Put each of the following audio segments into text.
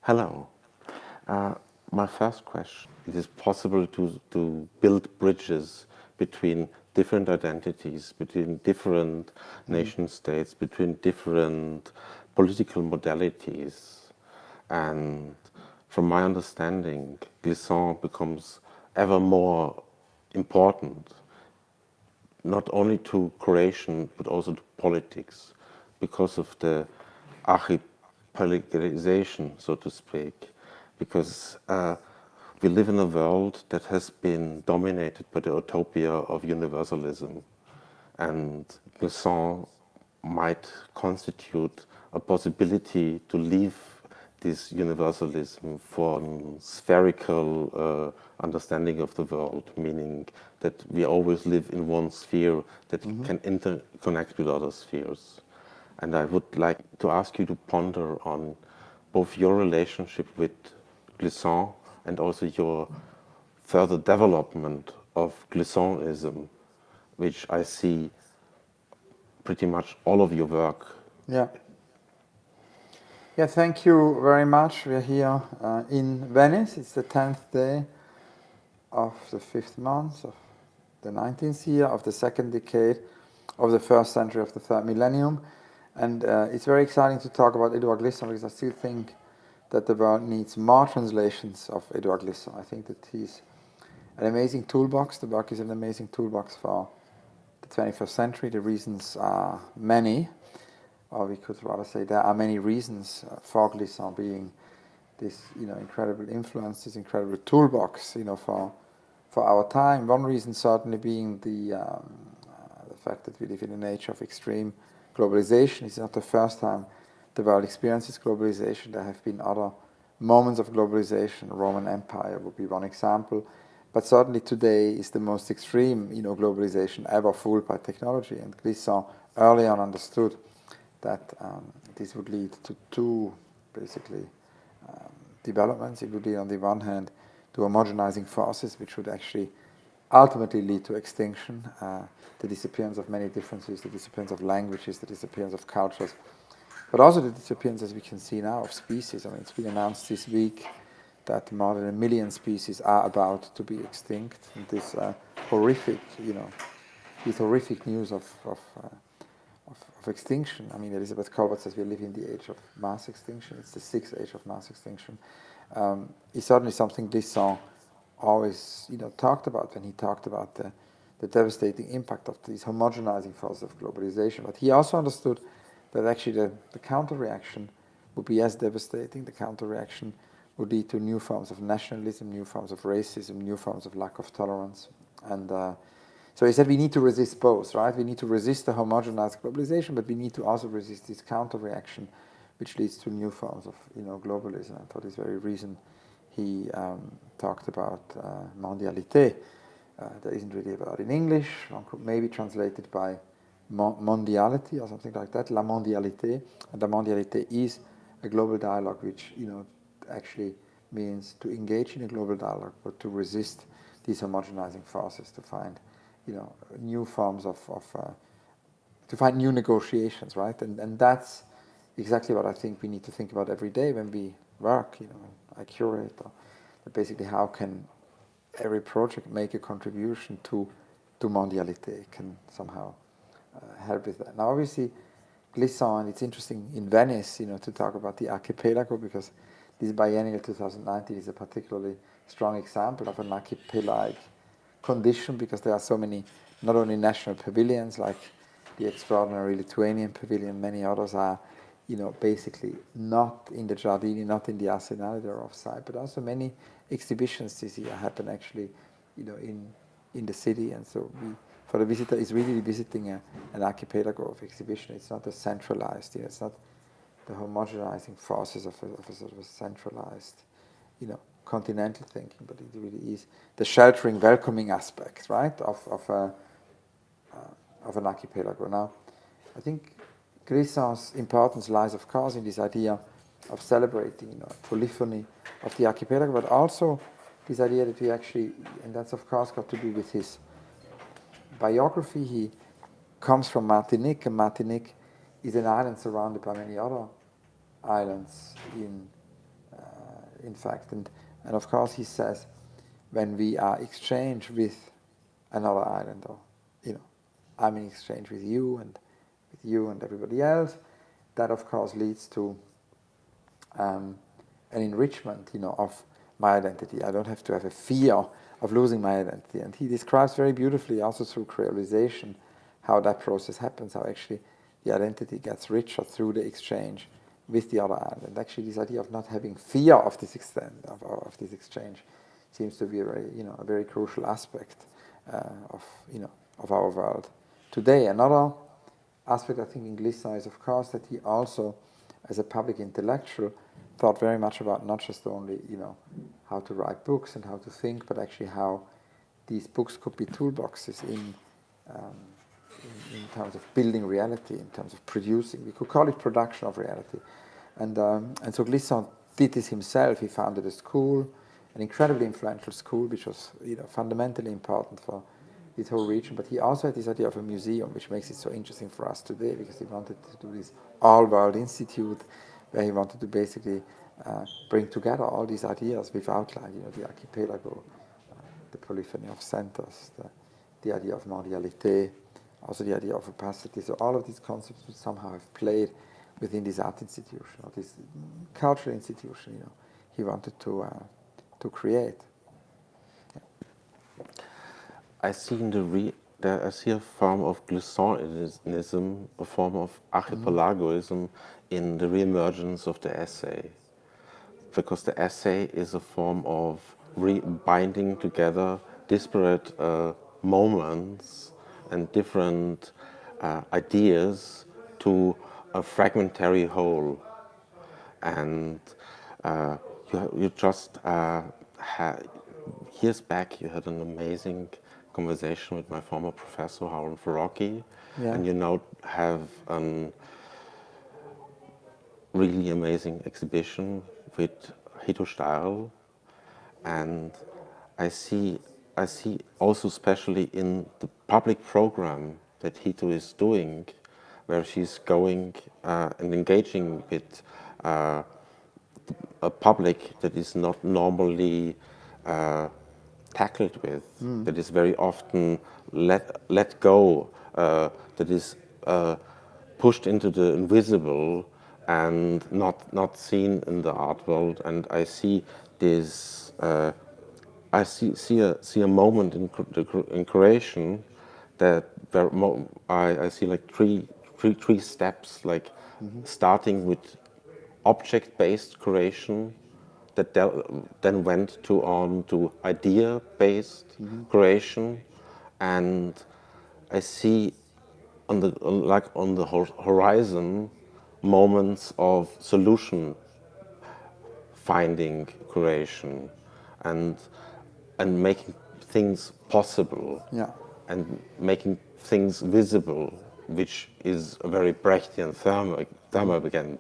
Hello. Uh, my first question, it is possible to build bridges between different identities, between different nation states, between different political modalities. And from my understanding, glissant becomes ever more important, not only to creation, but also to politics, because of the archipelagization, so to speak, because we live in a world that has been dominated by the utopia of universalism, and glissant might constitute a possibility to leave this universalism for a spherical understanding of the world, meaning that we always live in one sphere that can interconnect with other spheres. And I would like to ask you to ponder on both your relationship with glissant and also your further development of glissantism, which I see pretty much all of your work. Yeah. Yeah, thank you very much. We're here in Venice. It's the 10th day of the 5th month of the 19th year of the 2nd decade of the 1st century of the 3rd millennium. And it's very exciting to talk about Edouard Glissant because I still think that the world needs more translations of Edouard Glissant. I think that he's an amazing toolbox. The work is an amazing toolbox for the 21st century. The reasons are many. Or we could rather say there are many reasons for glissant being this, incredible influence, this incredible toolbox, for our time. One reason certainly being the fact that we live in an age of extreme globalization. It's not the first time the world experiences globalization. There have been other moments of globalization. Roman Empire would be one example. But certainly today is the most extreme, globalization ever fueled by technology. And Glissant early on understood that this would lead to two, basically, developments. It would lead, on the one hand, to homogenizing forces, which would actually ultimately lead to extinction, the disappearance of many differences, the disappearance of languages, the disappearance of cultures, but also the disappearance, as we can see now, of species. I mean, it's been announced this week that more than 1 million species are about to be extinct. And this horrific, this horrific news of extinction. I mean, Elizabeth Colbert says we live in the age of mass extinction. It's the 6th age of mass extinction. It's certainly something Glissant always, talked about when he talked about the devastating impact of these homogenizing forces of globalization. But he also understood that actually the counter-reaction would be as devastating. The counter-reaction would lead to new forms of nationalism, new forms of racism, new forms of lack of tolerance. And so he said we need to resist both, right? We need to resist the homogenized globalization, but we need to also resist this counter-reaction, which leads to new forms of, globalism. And for this very reason, he talked about mondialité. There isn't really a word in English. One could maybe translate it by mondiality or something like that, la mondialité. And la mondialité is a global dialogue, which, actually means to engage in a global dialogue, but to resist these homogenizing forces, to find new forms to find new negotiations, right? And that's exactly what I think we need to think about every day when we work, I curate, or basically how can every project make a contribution to mondialité, can somehow help with that. Now, obviously, Glissant, and it's interesting in Venice, to talk about the archipelago, because this biennial 2019 is a particularly strong example of an archipelagic condition, because there are so many, not only national pavilions like the extraordinary Lithuanian pavilion, many others are, basically not in the Giardini, not in the Arsenale, they're off-site, but also many exhibitions this year happen actually, in the city, and so for the visitor, is really visiting an archipelago of exhibition. It's not a centralized, it's not the homogenizing forces of a sort of a centralized, continental thinking, but it really is the sheltering, welcoming aspect, right, of an archipelago. Now, I think Glissant's importance lies, of course, in this idea of celebrating, polyphony of the archipelago, but also this idea that we actually, and that's of course got to do with his biography. He comes from Martinique, and Martinique is an island surrounded by many other islands in in fact. And of course he says, when we are exchange with another island, or I'm in exchange with you and everybody else, that of course leads to an enrichment, of my identity. I don't have to have a fear of losing my identity. And he describes very beautifully, also through creolization, how that process happens, how actually the identity gets richer through the exchange with the other island. Actually, this idea of not having fear of this extent, of this exchange, seems to be a very crucial aspect of our world today. Another aspect, I think, in Glissant is, of course, that he also, as a public intellectual, thought very much about not just only, how to write books and how to think, but actually how these books could be toolboxes in terms of building reality, in terms of producing. We could call it production of reality. And so Glissant did this himself. He founded a school, an incredibly influential school, which was fundamentally important for this whole region. But he also had this idea of a museum, which makes it so interesting for us today, because he wanted to do this all-world institute, where he wanted to basically bring together all these ideas we've outlined, the archipelago, the polyphony of centers, the idea of mondialité, also the idea of opacity. So all of these concepts would somehow have played within this art institution, or this cultural institution, he wanted to create. I see I see a form of Glissantism, a form of archipelagoism in the reemergence of the essay, because the essay is a form of binding together disparate moments and different ideas to a fragmentary whole. And you just years back, you had an amazing conversation with my former professor, Harun Farocki, and you now have a really amazing exhibition with Hito Steirl. And I see also, especially in the public program that Hito is doing, where she's going and engaging with a public that is not normally tackled with, that is very often let go, that is pushed into the invisible and not seen in the art world. And I see this. I see a moment in creation that I see like three steps, like starting with object-based creation, that then went on to idea-based creation, and I see on the horizon moments of solution finding creation, and making things possible, and making things visible, which is a very Brechtian thermo again.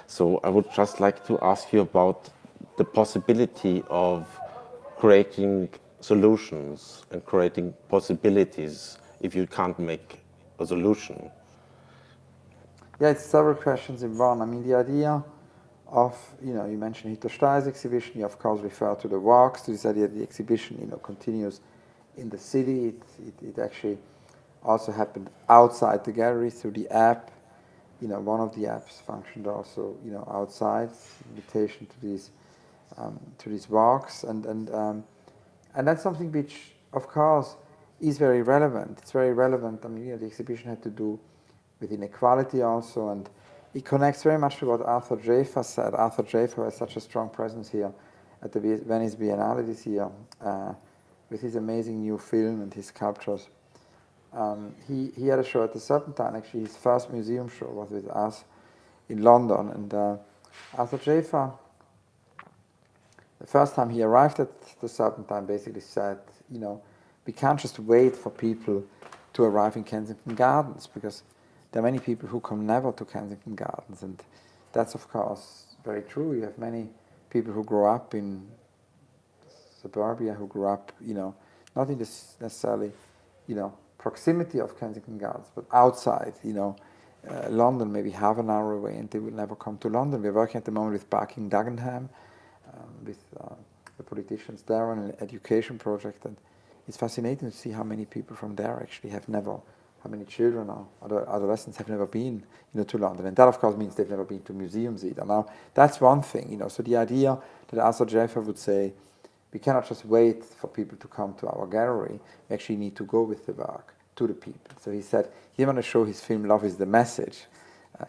So I would just like to ask you about the possibility of creating solutions and creating possibilities if you can't make a solution. Yeah, it's several questions in one. I mean, the idea of, you mentioned Hito Steirl's exhibition, you of course refer to the walks, to this idea that the exhibition, continues in the city. It actually also happened outside the gallery through the app. One of the apps functioned also, outside, invitation to these walks, and that's something which, of course, is very relevant. It's very relevant. I mean, the exhibition had to do with inequality also, and it connects very much to what Arthur Jafa said. Arthur Jafa has such a strong presence here at the Venice Biennale this year, with his amazing new film and his sculptures. He had a show at the Serpentine. Actually, his first museum show was with us in London. And Arthur Jafa, the first time he arrived at the Serpentine, basically said, we can't just wait for people to arrive in Kensington Gardens, because there are many people who come never to Kensington Gardens. And that's, of course, very true. You have many people who grow up in suburbia, who grew up, not in this necessarily, proximity of Kensington Gardens, but outside, London, maybe half an hour away, and they will never come to London. We're working at the moment with Barking Dagenham, with the politicians there on an education project, and it's fascinating to see how many people from there actually have never, how many children or adolescents have never been, to London, and that of course means they've never been to museums either. Now that's one thing, so the idea that Arthur Jeffer would say, we cannot just wait for people to come to our gallery. We actually need to go with the work to the people. So he said he wanted to show his film Love is the Message,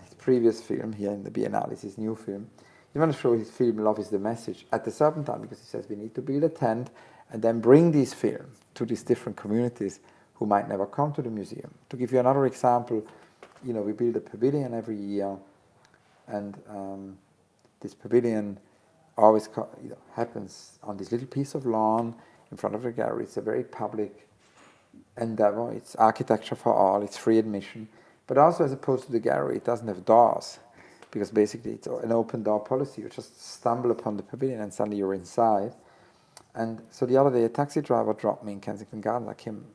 his previous film here in the Biennale, his new film. He wanted to show his film Love is the Message at the certain time, because he says we need to build a tent and then bring these films to these different communities who might never come to the museum. To give you another example, we build a pavilion every year, and this pavilion always happens on this little piece of lawn in front of the gallery. It's a very public endeavor. It's architecture for all. It's free admission. But also, as opposed to the gallery, it doesn't have doors, because basically it's an open door policy. You just stumble upon the pavilion and suddenly you're inside. And so the other day, a taxi driver dropped me in Kensington Gardens. I came,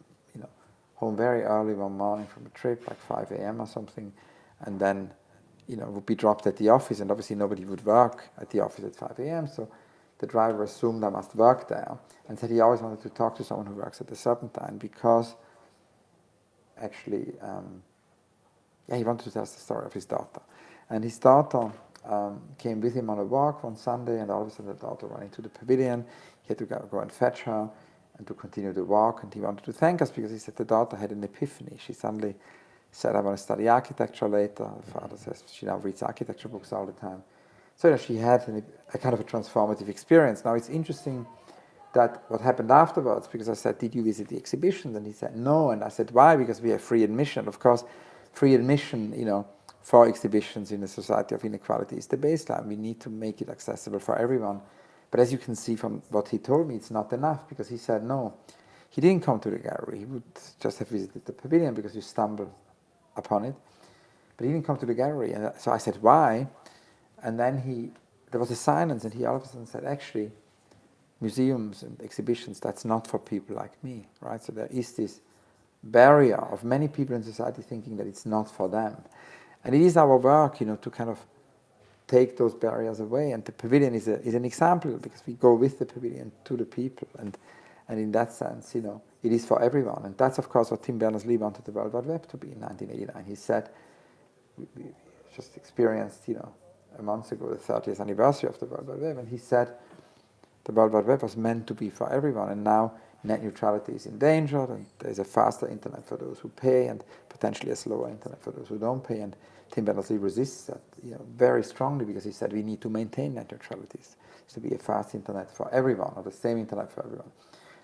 home very early one morning from a trip, like 5 a.m. or something, and then would be dropped at the office, and obviously nobody would work at the office at 5 a.m., so the driver assumed I must work there, and said he always wanted to talk to someone who works at the Serpentine, because actually, he wanted to tell us the story of his daughter. And his daughter came with him on a walk one Sunday, and all of a sudden the daughter ran into the pavilion. He had to go and fetch her and to continue the walk, and he wanted to thank us because he said the daughter had an epiphany. She suddenly said, I want to study architecture later. The father says she now reads architecture books all the time. So she had a kind of a transformative experience. Now it's interesting that what happened afterwards, because I said, did you visit the exhibitions? And he said, no. And I said, why? Because we have free admission. Of course, free admission, for exhibitions in the Society of Inequality is the baseline. We need to make it accessible for everyone. But as you can see from what he told me, it's not enough, because he said, no, he didn't come to the gallery. He would just have visited the pavilion because you stumble upon it. But he didn't come to the gallery. And so I said, why? And then there was a silence, and he all of a sudden said, actually, museums and exhibitions, that's not for people like me, right? So there is this barrier of many people in society thinking that it's not for them. And it is our work, to kind of take those barriers away. And the pavilion is an example, because we go with the pavilion to the people. And in that sense, it is for everyone. And that's, of course, what Tim Berners-Lee wanted the World Wide Web to be in 1989. He said, we just experienced, a month ago, the 30th anniversary of the World Wide Web, and he said the World Wide Web was meant to be for everyone, and now net neutrality is endangered, and there's a faster internet for those who pay, and potentially a slower internet for those who don't pay. And Tim Berners-Lee resists that very strongly, because he said we need to maintain net neutrality. It's to be a fast internet for everyone, or the same internet for everyone.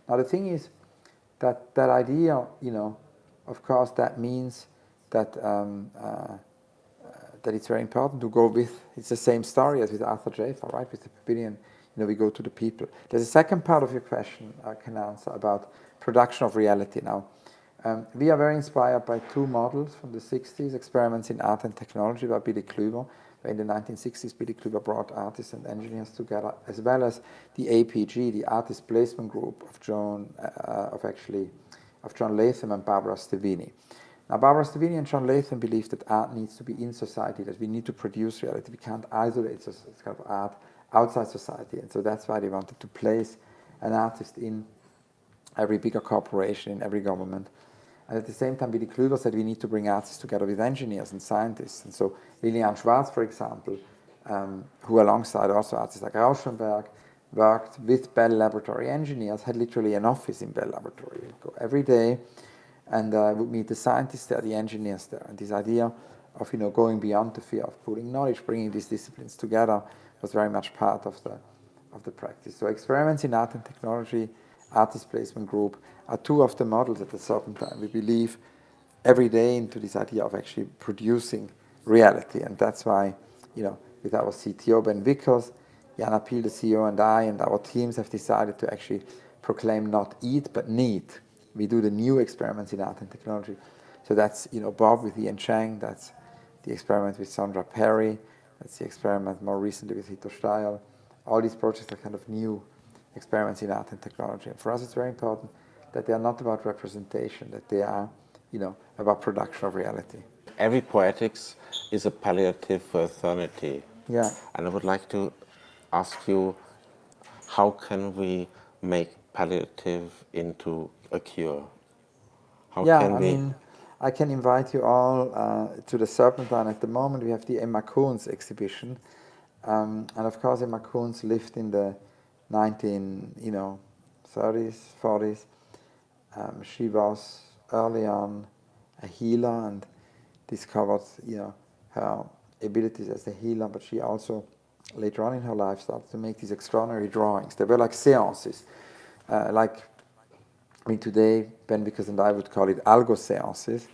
Now the thing is that idea, of course, that means that that it's very important to go with. It's the same story as with Arthur Jeffer, right? With the pavilion, we go to the people. There's a second part of your question I can answer about production of reality. Now, we are very inspired by two models from the 60s, Experiments in Art and Technology by Billy Kluver. In the 1960s, Billy Kluver brought artists and engineers together, as well as the APG, the Artist Placement Group of John Latham and Barbara Stevini. Now, Barbara Stevini and John Latham believe that art needs to be in society, that we need to produce reality. We can't isolate this kind of art outside society, and so that's why they wanted to place an artist in every bigger corporation, in every government. And at the same time, Billy Kluver said we need to bring artists together with engineers and scientists. And so Lilian Schwarz, for example, who alongside also artists like Rauschenberg, worked with Bell Laboratory engineers, had literally an office in Bell Laboratory. We'd go every day and would meet the scientists there, the engineers there. And this idea of going beyond the fear of pooling knowledge, bringing these disciplines together, was very much part of the practice. So Experiments in Art and Technology, Artist Placement Group are two of the models at a certain time. We believe every day into this idea of actually producing reality, and that's why, with our CTO Ben Vickers, Jana Piel, the CEO, and I, and our teams have decided to actually proclaim not eat but need. We do the new experiments in art and technology. So that's Bob with Ian Chang, that's the experiment with Sandra Perry, that's the experiment more recently with Hito Steil. All these projects are kind of new experiments in art and technology. And for us it's very important that they are not about representation, that they are about production of reality. every poetics is a palliative for eternity. Yeah. And I would like to ask you, how can we make palliative into a cure? How Yeah, can I we? mean, I can invite you all to the Serpentine. At the moment, we have the Emma Kuhn's exhibition, and of course, Emma Kuhn's lived in the 30s, 40s. She was early on a healer and discovered, her abilities as a healer. But she also, later on in her life, started to make these extraordinary drawings. They were like seances, today, Ben Vickers and I would call it algo seances,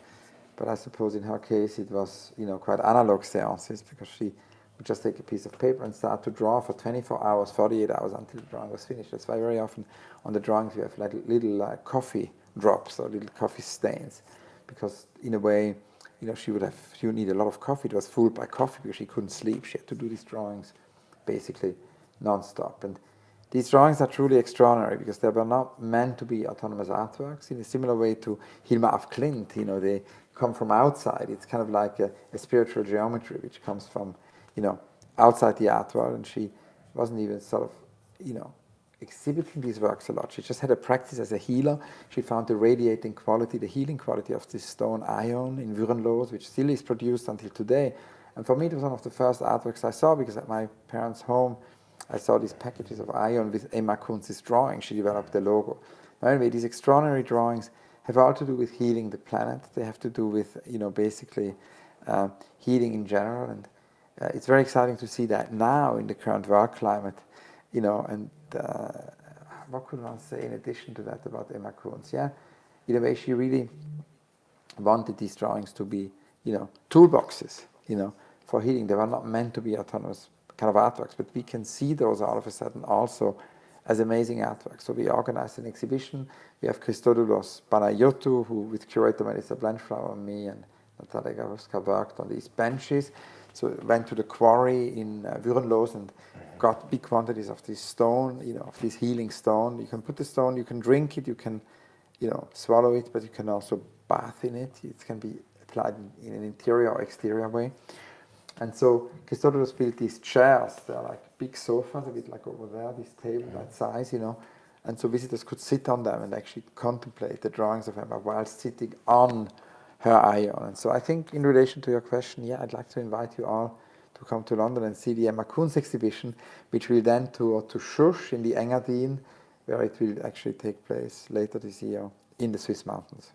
but I suppose in her case it was, quite analog seances, because she would just take a piece of paper and start to draw for 24 hours, 48 hours until the drawing was finished. That's why very often on the drawings we have like little coffee drops or little coffee stains, because in a way, she would need a lot of coffee. It was fooled by coffee because she couldn't sleep. She had to do these drawings basically non-stop. And these drawings are truly extraordinary because they were not meant to be autonomous artworks. In a similar way to Hilma af Klint, they come from outside. It's kind of like a spiritual geometry which comes from, outside the art world. And she wasn't even sort of, exhibiting these works a lot. She just had a practice as a healer. She found the radiating quality, the healing quality of this stone ion in Würenlos, which still is produced until today. And for me, it was one of the first artworks I saw, because at my parents' home, I saw these packages of iron with Emma Kunz's drawing. She developed the logo. Anyway, these extraordinary drawings have all to do with healing the planet. They have to do with, basically healing in general. And it's very exciting to see that now in the current world climate, and what could one say in addition to that about Emma Kunz? Yeah, in a way, she really wanted these drawings to be, toolboxes, for healing. They were not meant to be autonomous kind of artworks, but we can see those all of a sudden also as amazing artworks. So we organized an exhibition. We have Christodoulos Panayotou, who with curator Melissa Blanchflower and me and Natalia Gavrovska worked on these benches. So went to the quarry in Würenlos and got big quantities of this stone, of this healing stone. You can put the stone, you can drink it, you can, swallow it, but you can also bath in it. It can be applied in an interior or exterior way. And so Christodoulos built these chairs. They're like big sofas, a bit like over there, this table that size, And so visitors could sit on them and actually contemplate the drawings of Emma while sitting on her ion. And so I think in relation to your question, I'd like to invite you all to come to London and see the Emma Kunz exhibition, which will then tour to Schusch in the Engadine, where it will actually take place later this year in the Swiss mountains.